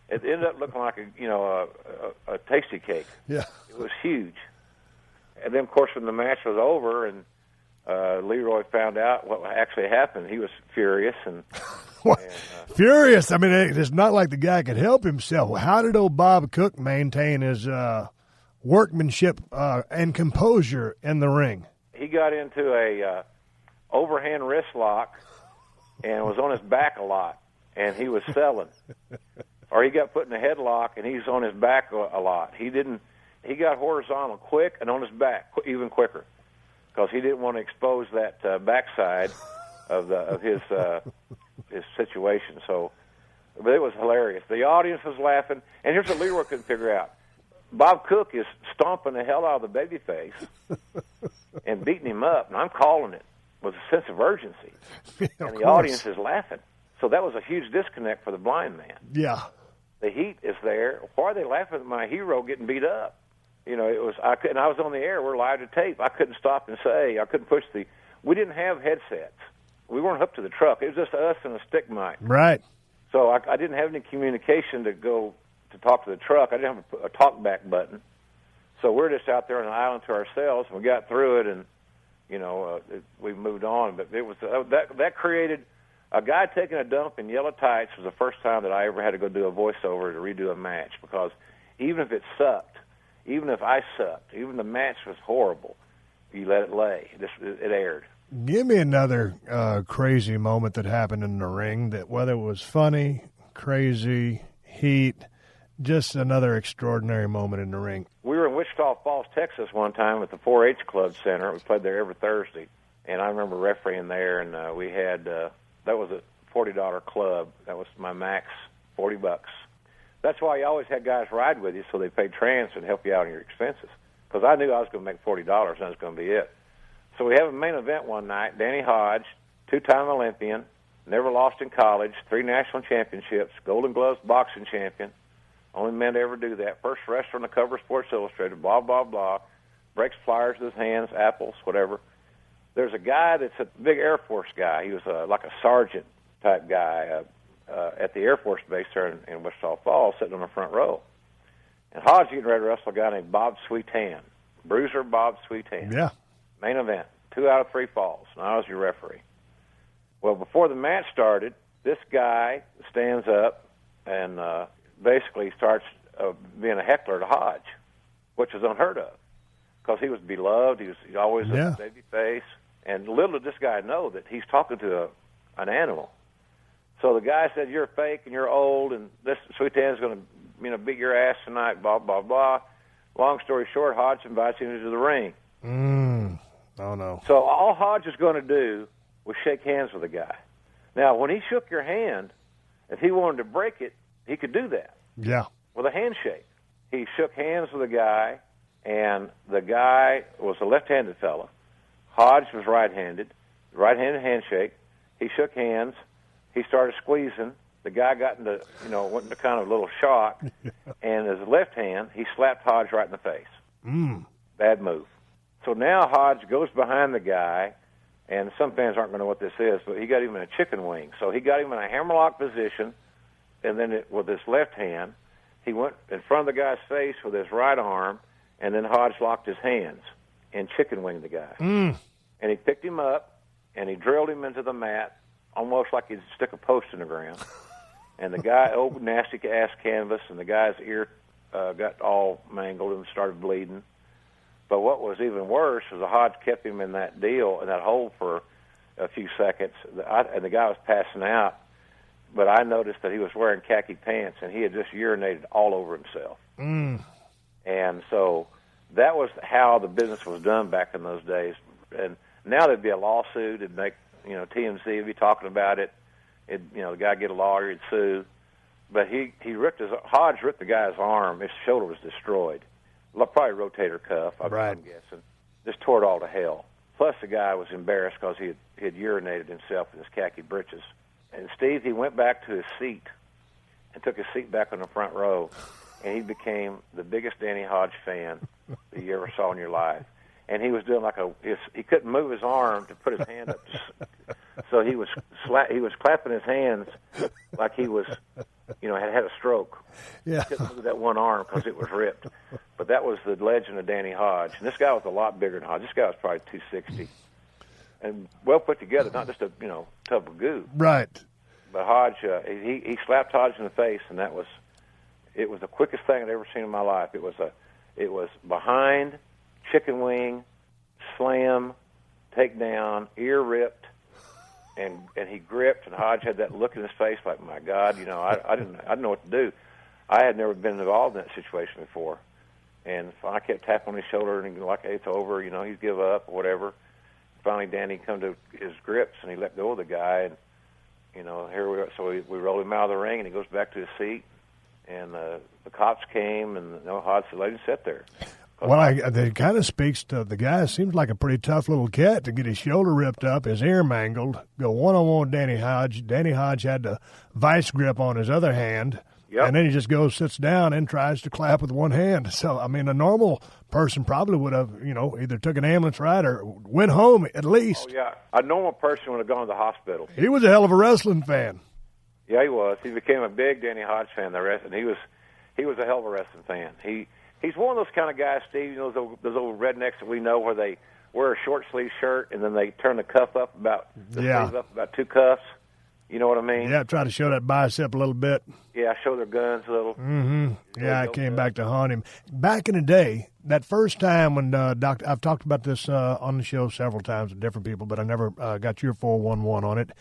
It ended up looking like a tasty cake. Yeah, it was huge. And then, of course, when the match was over and Leroy found out what actually happened, he was furious and. Furious. I mean, it's not like the guy could help himself. How did old Bob Cook maintain his workmanship and composure in the ring? He got into a overhand wrist lock and was on his back a lot, and he was selling. Or he got put in a headlock, and he's on his back a lot. He got horizontal quick and on his back even quicker, because he didn't want to expose that backside of his situation. So, but it was hilarious. The audience was laughing, and here's what Leroy couldn't figure out. Bob Cook is stomping the hell out of the babyface and beating him up, and I'm calling it with a sense of urgency. And the audience is laughing. So that was a huge disconnect for the blind man. Yeah. The heat is there. Why are they laughing at my hero getting beat up? It was, and I was on the air. We're live to tape. I couldn't stop and say, I couldn't push we didn't have headsets. We weren't hooked to the truck. It was just us and a stick mic. Right. So I didn't have any communication to go to talk to the truck. I didn't have a talk-back button. So we're just out there on an island to ourselves, and we got through it, and, we moved on. But it was that created a guy taking a dump in yellow tights was the first time that I ever had to go do a voiceover to redo a match, because even if it sucked, even if I sucked, even the match was horrible, you let it lay. It aired. Give me another crazy moment that happened in the ring, that whether it was funny, crazy, heat, just another extraordinary moment in the ring. We were in Wichita Falls, Texas one time at the 4-H Club Center. We played there every Thursday. And I remember refereeing there, and we had, that was a $40 club. That was my max, $40. That's why you always had guys ride with you, so they paid transfer and help you out on your expenses. Because I knew I was going to make $40, and that was going to be it. So we have a main event one night. Danny Hodge, two-time Olympian, never lost in college, 3 national championships, Golden Gloves boxing champion, only man to ever do that, first wrestler on the cover of Sports Illustrated, blah, blah, blah, breaks flyers with his hands, apples, whatever. There's a guy that's a big Air Force guy. He was like a sergeant-type guy at the Air Force base there in Wichita Falls, sitting on the front row. And Hodge getting ready to wrestle a guy named Bob Sweetan, Bruiser Bob Sweetan. Yeah. Main event, 2 out of 3 falls, and I was your referee. Well, before the match started, this guy stands up and basically starts being a heckler to Hodge, which is unheard of, because he was beloved. He was always a baby face. And little did this guy know that he's talking to an animal. So the guy said, "You're fake and you're old, and this Sweetan's going to beat your ass tonight, blah, blah, blah." Long story short, Hodge invites him into the ring. Oh, no. So all Hodge was going to do was shake hands with the guy. Now, when he shook your hand, if he wanted to break it, he could do that. Yeah. With a handshake. He shook hands with the guy, and the guy was a left-handed fella. Hodge was right-handed handshake. He shook hands. He started squeezing. The guy got into, went into kind of a little shock, and his left hand, he slapped Hodge right in the face. Bad move. So now Hodge goes behind the guy, and some fans aren't going to know what this is, but he got him in a chicken wing. So he got him in a hammerlock position, and then with his left hand, he went in front of the guy's face with his right arm, and then Hodge locked his hands and chicken winged the guy. And he picked him up, and he drilled him into the mat, almost like he'd stick a post in the ground. And the guy, old nasty-ass canvas, and the guy's ear got all mangled and started bleeding. But what was even worse was the Hodge kept him in that deal, in that hole for a few seconds, and the guy was passing out. But I noticed that he was wearing khaki pants, and he had just urinated all over himself. And so that was how the business was done back in those days. And now there'd be a lawsuit. It'd make, TMZ would be talking about it. The guy get a lawyer, he'd sue. But Hodge ripped the guy's arm. His shoulder was destroyed. Probably rotator cuff, I'm guessing. Just tore it all to hell. Plus the guy was embarrassed because he had urinated himself in his khaki britches. And Steve, he went back to his seat and took his seat back on the front row, and he became the biggest Danny Hodge fan that you ever saw in your life. And he was doing he couldn't move his arm to put his hand up, so he was clapping his hands like he was, had a stroke. Yeah, he couldn't move that one arm because it was ripped. But that was the legend of Danny Hodge. And this guy was a lot bigger than Hodge. This guy was probably 260. And well put together, not just a tub of goo. Right. But Hodge, he slapped Hodge in the face, and it was the quickest thing I'd ever seen in my life. It was behind, chicken wing, slam, takedown, ear ripped, and he gripped, and Hodge had that look in his face like, my God, I didn't know what to do. I had never been involved in that situation before, and I kept tapping on his shoulder, and like, hey, it's over, he'd give up or whatever. Finally, Danny come to his grips, and he let go of the guy, and here we are. So we rolled him out of the ring, and he goes back to his seat, and the cops came, and Hodge said, let him sit there. Well, that kind of speaks to the guy. Seems like a pretty tough little cat to get his shoulder ripped up, his ear mangled, go one-on-one with Danny Hodge. Danny Hodge had the vice grip on his other hand. Yep. And then he just goes, sits down, and tries to clap with one hand. So, a normal person probably would have, either took an ambulance ride or went home at least. Oh, yeah. A normal person would have gone to the hospital. He was a hell of a wrestling fan. Yeah, he was. He became a big Danny Hodge fan, and he was a hell of a wrestling fan. He's one of those kind of guys, Steve, those old rednecks that we know where they wear a short-sleeve shirt and then they turn the cuff up sleeve up about two cuffs. You know what I mean? Yeah, try to show that bicep a little bit. Yeah, show their guns a little. Mm-hmm. Yeah, I came back to haunt him. Back in the day, that first time when I've talked about this on the show several times with different people, but I never got your 411 on it.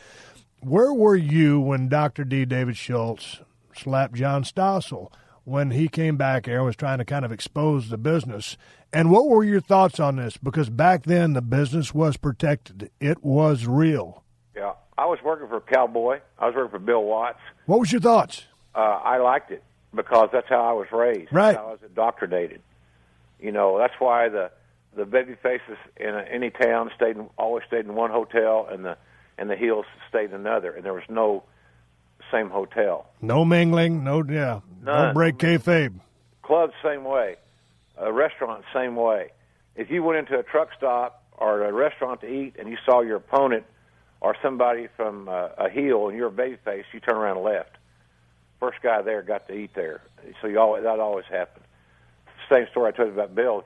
Where were you when Dr. D. David Schultz slapped John Stossel when he came back here and was trying to kind of expose the business? And what were your thoughts on this? Because back then the business was protected. It was real. Yeah. I was working for Cowboy. I was working for Bill Watts. What was your thoughts? I liked it because that's how I was raised. Right. That's how I was indoctrinated. That's why the baby faces in any town always stayed in one hotel, and the heels stayed in another, and there was no same hotel. No mingling, no break kayfabe. Clubs, same way. Restaurants, same way. If you went into a truck stop or a restaurant to eat and you saw your opponent or somebody from a heel and you're a babyface, you turn around and left. First guy there got to eat there. So that always happened. Same story I told you about Bill.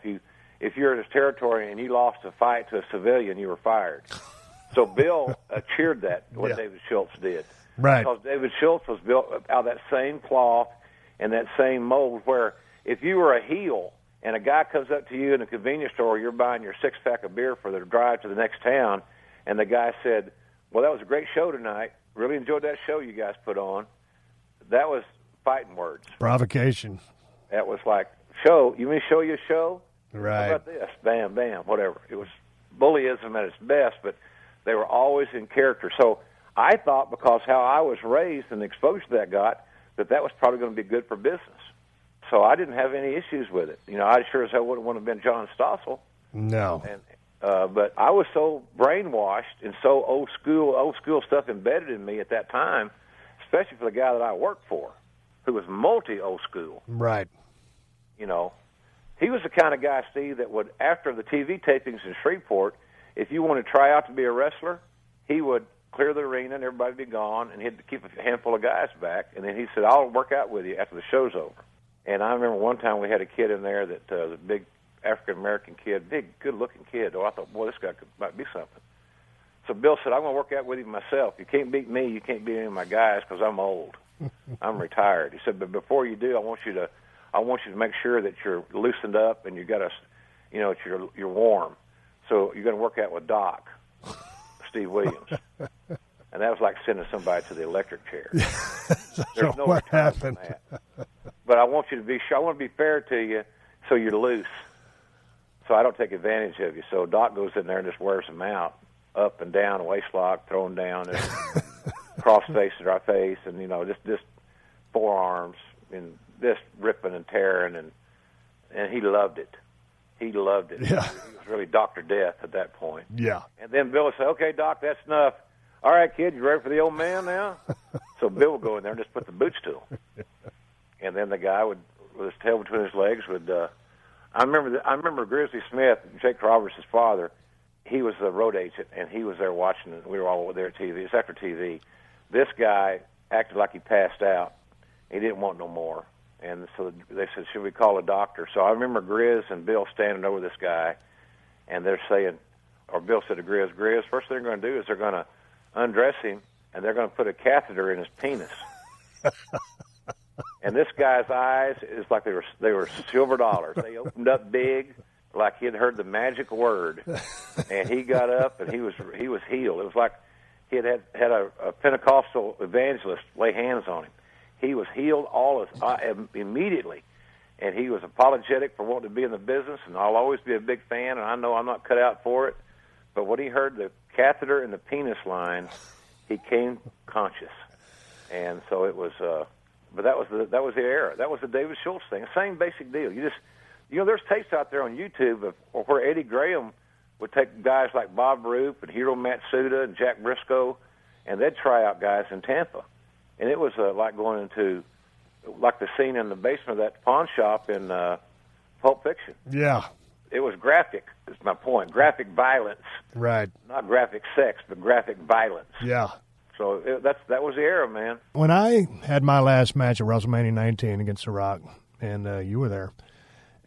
If you're in his territory and you lost a fight to a civilian, you were fired. So Bill cheered what David Schultz did. Right. Because David Schultz was built out of that same cloth and that same mold where if you were a heel and a guy comes up to you in a convenience store, you're buying your six-pack of beer for the drive to the next town, and the guy said, well, that was a great show tonight. Really enjoyed that show you guys put on. That was fighting words. Provocation. That was like, show. You mean show you a show? Right. How about this? Bam, bam, whatever. It was bullyism at its best, but they were always in character. So I thought because how I was raised and the exposure that got, that was probably going to be good for business. So I didn't have any issues with it. I sure as hell wouldn't want to have been John Stossel. No. But I was so brainwashed and so old school stuff embedded in me at that time, especially for the guy that I worked for, who was multi-old school. Right. He was the kind of guy, Steve, that would, after the TV tapings in Shreveport, if you wanted to try out to be a wrestler, he would clear the arena and everybody would be gone, and he'd keep a handful of guys back, and then he said, I'll work out with you after the show's over. And I remember one time we had a kid in there that was a big African-American kid, big, good-looking kid. Oh, I thought, boy, this guy might be something. So Bill said, I'm going to work out with you myself. You can't beat me. You can't beat any of my guys because I'm old. I'm retired. He said, but before you do, I want you to make sure that you're loosened up and you got to, you're warm. So you're going to work out with Doc, Steve Williams. And that was like sending somebody to the electric chair. There's no what return happened? from that. But I want you to be sure. I want to be fair to you, so you're loose, so I don't take advantage of you. So Doc goes in there and just wears them out, up and down, waist lock, throwing down, and cross face to our face, and just forearms, and just ripping and tearing, and he loved it. He loved it. Yeah. He was really Dr. Death at that point. Yeah. And then Bill would say, "Okay, Doc, that's enough. All right, kid, you ready for the old man now?" So Bill would go in there and just put the boots to him. And then the guy would, with his tail between his legs, would. I remember Grizzly Smith, Jake Roberts' father. He was the road agent, and he was there watching. We were all there at TV. It's after TV. This guy acted like he passed out. He didn't want no more, and so they said, "Should we call a doctor?" So I remember Grizz and Bill standing over this guy, and they're saying, or Bill said to Grizz, first thing they're going to do is they're going to undress him, and they're going to put a catheter in his penis. And this guy's eyes is like they were silver dollars. They opened up big, like he had heard the magic word. And he got up and he was healed. It was like he had a Pentecostal evangelist lay hands on him. He was healed immediately, and he was apologetic for wanting to be in the business. And I'll always be a big fan, and I know I'm not cut out for it. But when he heard the catheter in the penis line, he came conscious, and so it was. But that was the era. That was the David Schultz thing. Same basic deal. There's tapes out there on YouTube of where Eddie Graham would take guys like Bob Roop and Hiro Matsuda and Jack Briscoe, and they'd try out guys in Tampa, and it was like going into like the scene in the basement of that pawn shop in Pulp Fiction. Yeah. It was graphic, is my point. Graphic violence. Right. Not graphic sex, but graphic violence. Yeah. So that was the era, man. When I had my last match at WrestleMania 19 against The Rock, and you were there,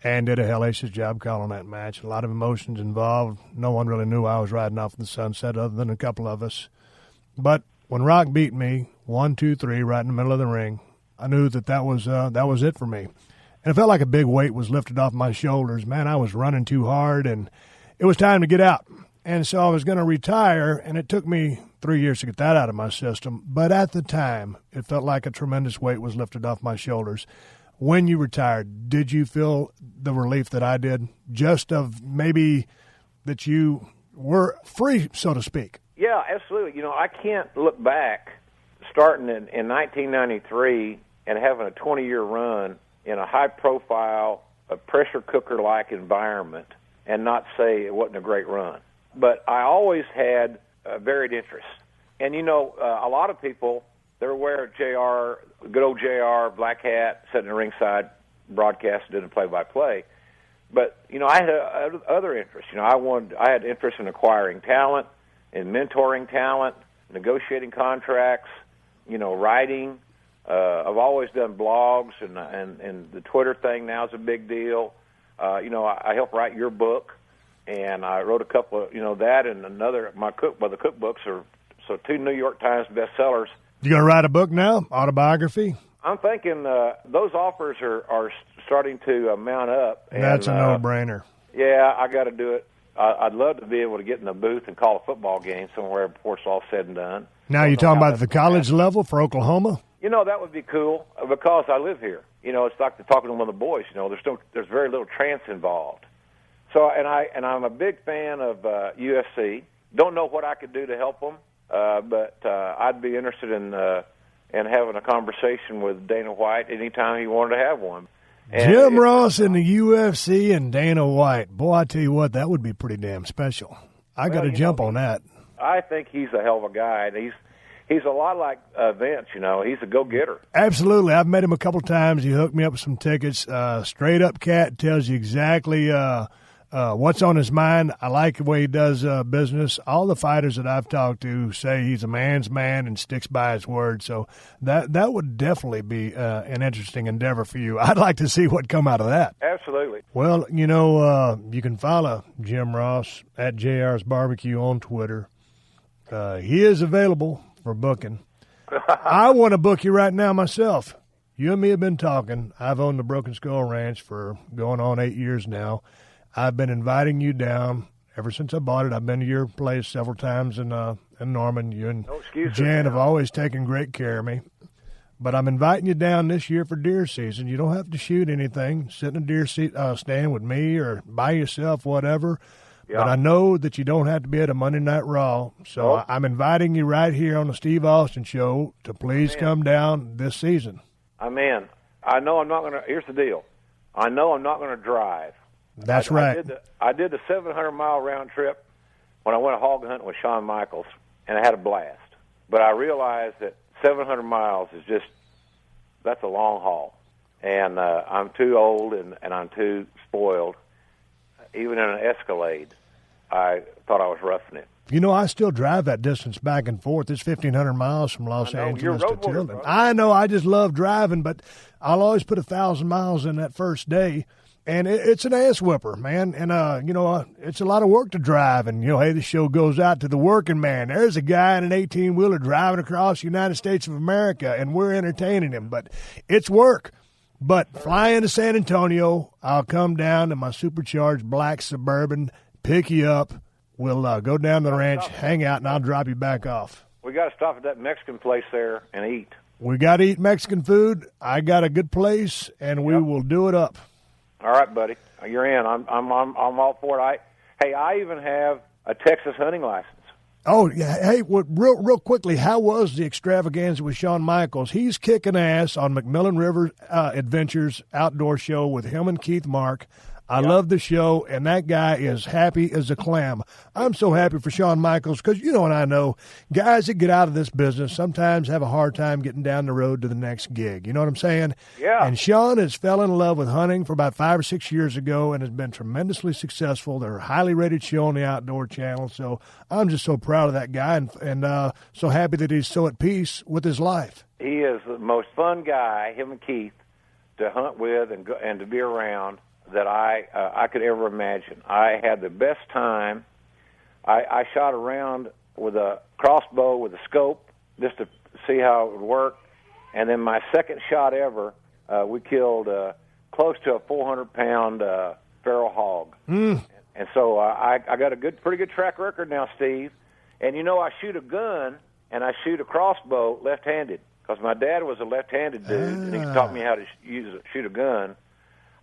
and did a hellacious job calling that match. A lot of emotions involved. No one really knew I was riding off in the sunset other than a couple of us. But when Rock beat me, 1, 2, 3, right in the middle of the ring, I knew that was it for me. And it felt like a big weight was lifted off my shoulders. Man, I was running too hard, and it was time to get out. And so I was going to retire, and it took me 3 years to get that out of my system. But at the time, it felt like a tremendous weight was lifted off my shoulders. When you retired, did you feel the relief that I did, just of maybe that you were free, so to speak? Yeah, absolutely. I can't look back starting in 1993 and having a 20-year run in a high-profile, a pressure cooker-like environment and not say it wasn't a great run. But I always had varied interests. And, a lot of people, they're aware of JR, good old JR, black hat, sitting in ringside, broadcast, didn't play-by-play. But, I had other interests. I had interest in acquiring talent, in mentoring talent, negotiating contracts, writing. I've always done blogs, and the Twitter thing now is a big deal. I help write your book. And I wrote a couple of, that and another, the cookbooks are, 2 New York Times bestsellers. You going to write a book now, autobiography? I'm thinking those offers are starting to mount up. And, that's a no-brainer. Yeah, I got to do it. I'd love to be able to get in the booth and call a football game somewhere before it's all said and done. Now you're talking about the college level for Oklahoma? That would be cool because I live here. It's like talking to one of the boys. There's very little trance involved. So, and I'm a big fan of UFC. Don't know what I could do to help them, but I'd be interested in having a conversation with Dana White anytime he wanted to have one. And Jim Ross in the UFC and Dana White. Boy, I tell you what, that would be pretty damn special. I got to jump on that. I think he's a hell of a guy, and he's a lot like Vince. He's a go-getter. Absolutely. I've met him a couple times. He hooked me up with some tickets. Straight up cat, tells you exactly what's on his mind. I like the way he does business. All the fighters that I've talked to say he's a man's man and sticks by his word. So that would definitely be an interesting endeavor for you. I'd like to see what come out of that. Absolutely. Well, you can follow Jim Ross at JR's Barbecue on Twitter. He is available for booking. I want to book you right now myself. You and me have been talking. I've owned the Broken Skull Ranch for going on 8 years now. I've been inviting you down ever since I bought it. I've been to your place several times in Norman. You and Jan have always taken great care of me. But I'm inviting you down this year for deer season. You don't have to shoot anything. Sit in a deer stand with me or by yourself, whatever. Yeah. But I know that you don't have to be at a Monday Night Raw. So I'm inviting you right here on the Steve Austin Show to please come down this season. I'm in. I know I'm not going to – here's the deal. I know I'm not going to drive. That's right. I did the 700-mile round trip when I went hog hunting with Shawn Michaels, and I had a blast. But I realized that 700 miles is just – that's a long haul. And I'm too old and I'm too spoiled. Even in an Escalade, I thought I was roughing it. You know, I still drive that distance back and forth. It's 1,500 miles from Los Angeles to Tilden. I know. I just love driving, but I'll always put 1,000 miles in that first day. And it's an ass whipper, man. And, it's a lot of work to drive. And, hey, the show goes out to the working man. There's a guy in an 18-wheeler driving across the United States of America, and we're entertaining him. But it's work. But flying to San Antonio, I'll come down in my supercharged black Suburban, pick you up. We'll go down to the ranch, hang out, and I'll drop you back off. We got to stop at that Mexican place there and eat. We got to eat Mexican food. I got a good place, and we will do it up. All right, buddy. You're in. I'm all for it. I even have a Texas hunting license. Oh, yeah. Hey, real quickly, how was the extravaganza with Shawn Michaels? He's kicking ass on McMillan River Adventures outdoor show with him and Keith Mark. I love the show, and that guy is happy as a clam. I'm so happy for Shawn Michaels because, and I know, guys that get out of this business sometimes have a hard time getting down the road to the next gig. You know what I'm saying? Yeah. And Shawn has fell in love with hunting for about 5 or 6 years ago and has been tremendously successful. They're a highly rated show on the Outdoor Channel, so I'm just so proud of that guy and so happy that he's so at peace with his life. He is the most fun guy, him and Keith, to hunt with and to be around that I could ever imagine. I had the best time. I shot around with a crossbow with a scope just to see how it would work. And then my second shot ever, we killed close to a 400-pound feral hog. And so I got a pretty good track record now, Steve. And, I shoot a gun and I shoot a crossbow left-handed because my dad was a left-handed dude, and he taught me how to shoot a gun.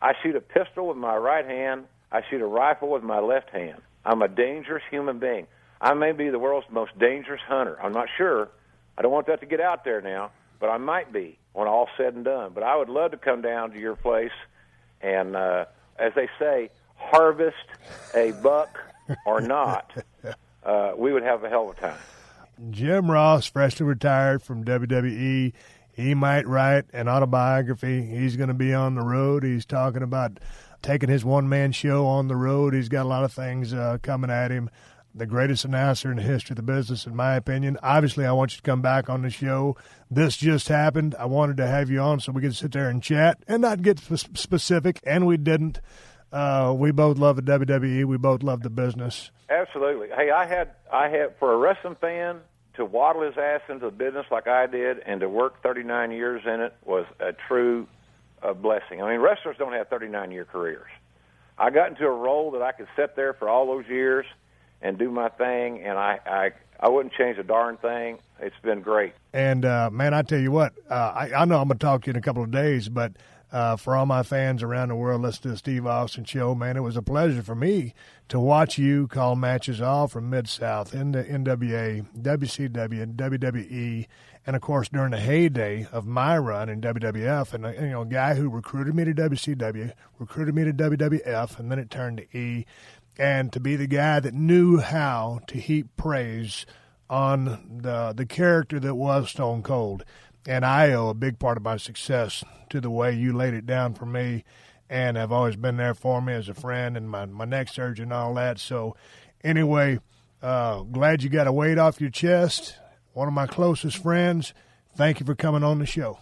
I shoot a pistol with my right hand. I shoot a rifle with my left hand. I'm a dangerous human being. I may be the world's most dangerous hunter. I'm not sure. I don't want that to get out there now, but I might be when all's said and done. But I would love to come down to your place and, as they say, harvest a buck or not. We would have a hell of a time. Jim Ross, freshly retired from WWE. He might write an autobiography. He's going to be on the road. He's talking about taking his one-man show on the road. He's got a lot of things coming at him. The greatest announcer in the history of the business, in my opinion. Obviously, I want you to come back on the show. This just happened. I wanted to have you on so we could sit there and chat and not get specific, and we didn't. We both love the WWE. We both love the business. Absolutely. Hey, I had for a wrestling fan, to waddle his ass into the business like I did and to work 39 years in it was a true blessing. I mean, wrestlers don't have 39-year careers. I got into a role that I could sit there for all those years and do my thing, and I wouldn't change a darn thing. It's been great. And, man, I tell you what, I know I'm going to talk to you in a couple of days, but for all my fans around the world listening to the Steve Austin Show, man, it was a pleasure for me to watch you call matches all from Mid-South into NWA, WCW, WWE, and, of course, during the heyday of my run in WWF, and, a guy who recruited me to WCW, recruited me to WWF, and then it turned to E, and to be the guy that knew how to heap praise on the character that was Stone Cold. And I owe a big part of my success to the way you laid it down for me and have always been there for me as a friend and my neck surgeon and all that. So anyway, glad you got a weight off your chest. One of my closest friends. Thank you for coming on the show.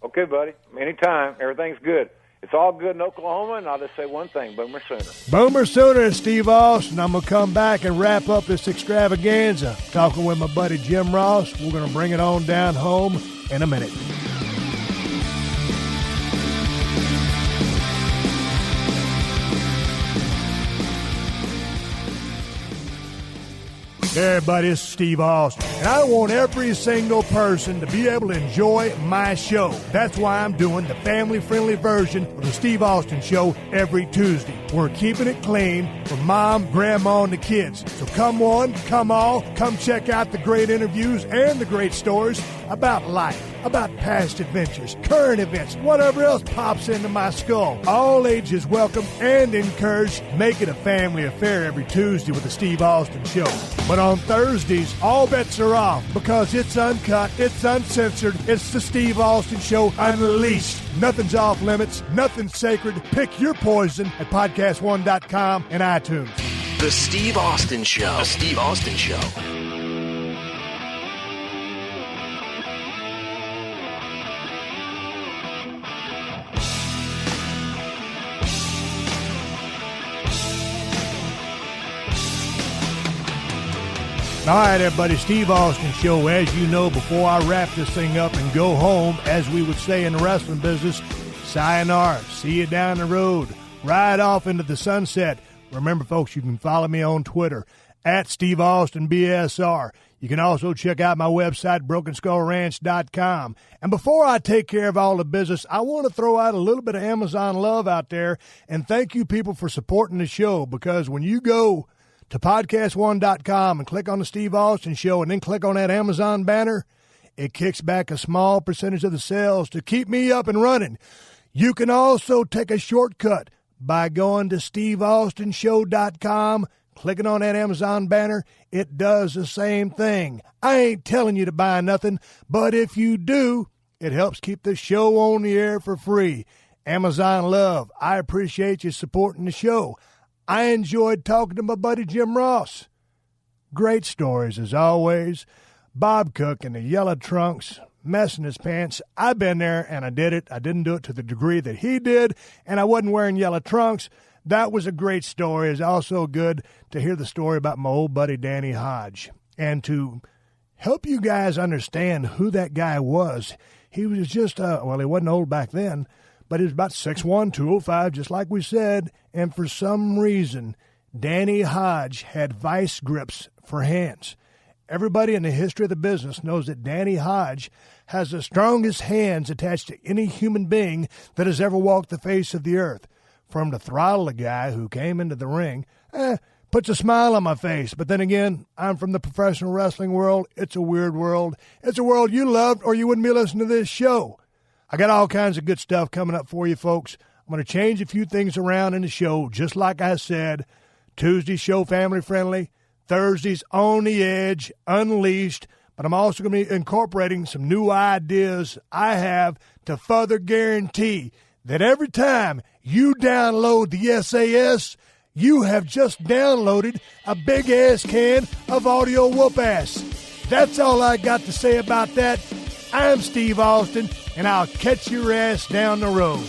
Okay, buddy. Anytime. Everything's good. it's all good in Oklahoma, and I'll just say one thing, Boomer Sooner. Boomer Sooner, Steve Austin. I'm going to come back and wrap up this extravaganza. Talking with my buddy Jim Ross. We're going to bring it on down home in a minute. Hey everybody, it's Steve Austin, and I want every single person to be able to enjoy my show. That's why I'm doing the family-friendly version of the Steve Austin Show every Tuesday. We're keeping it clean for mom, grandma, and the kids. So come one, come all, come check out the great interviews and the great stories about life, about past adventures, current events, whatever else pops into my skull. All ages welcome and encouraged. Make it a family affair every Tuesday with the Steve Austin Show. But on Thursdays, all bets are off because it's uncut, it's uncensored, it's the Steve Austin Show unleashed. Nothing's off limits, nothing's sacred. Pick your poison at PodcastOne.com and iTunes. The Steve Austin Show. The Steve Austin Show. All right, everybody, Steve Austin Show. As you know, before I wrap this thing up and go home, as we would say in the wrestling business, sayonara. See you down the road. Ride off into the sunset. Remember, folks, you can follow me on Twitter at Steve Austin BSR. You can also check out my website, BrokenSkullRanch.com. And before I take care of all the business, I want to throw out a little bit of Amazon love out there. And thank you, people, for supporting the show, because when you go to PodcastOne.com and click on the Steve Austin Show and then click on that Amazon banner, it kicks back a small percentage of the sales to keep me up and running. You can also take a shortcut by going to SteveAustinShow.com, clicking on that Amazon banner. It does the same thing. I ain't telling you to buy nothing, but if you do, it helps keep the show on the air for free. Amazon love. I appreciate you supporting the show. I enjoyed talking to my buddy Jim Ross. Great stories as always. Bob Cook in the yellow trunks, messing his pants. I've been there and I did it. I didn't do it to the degree that he did, and I wasn't wearing yellow trunks. That was a great story. It's also good to hear the story about my old buddy Danny Hodge. And to help you guys understand who that guy was, he was just, he wasn't old back then, but he was about 6'1", 205, just like we said. And for some reason, Danny Hodge had vice grips for hands. Everybody in the history of the business knows that Danny Hodge has the strongest hands attached to any human being that has ever walked the face of the earth. For him to throttle a guy who came into the ring, puts a smile on my face. But then again, I'm from the professional wrestling world. It's a weird world. It's a world you loved, or you wouldn't be listening to this show. I got all kinds of good stuff coming up for you, folks. I'm going to change a few things around in the show, just like I said. Tuesday show family-friendly. Thursdays on the edge, unleashed. But I'm also going to be incorporating some new ideas I have to further guarantee that every time you download the SAS, you have just downloaded a big-ass can of audio whoop-ass. That's all I got to say about that. I'm Steve Austin, and I'll catch your ass down the road.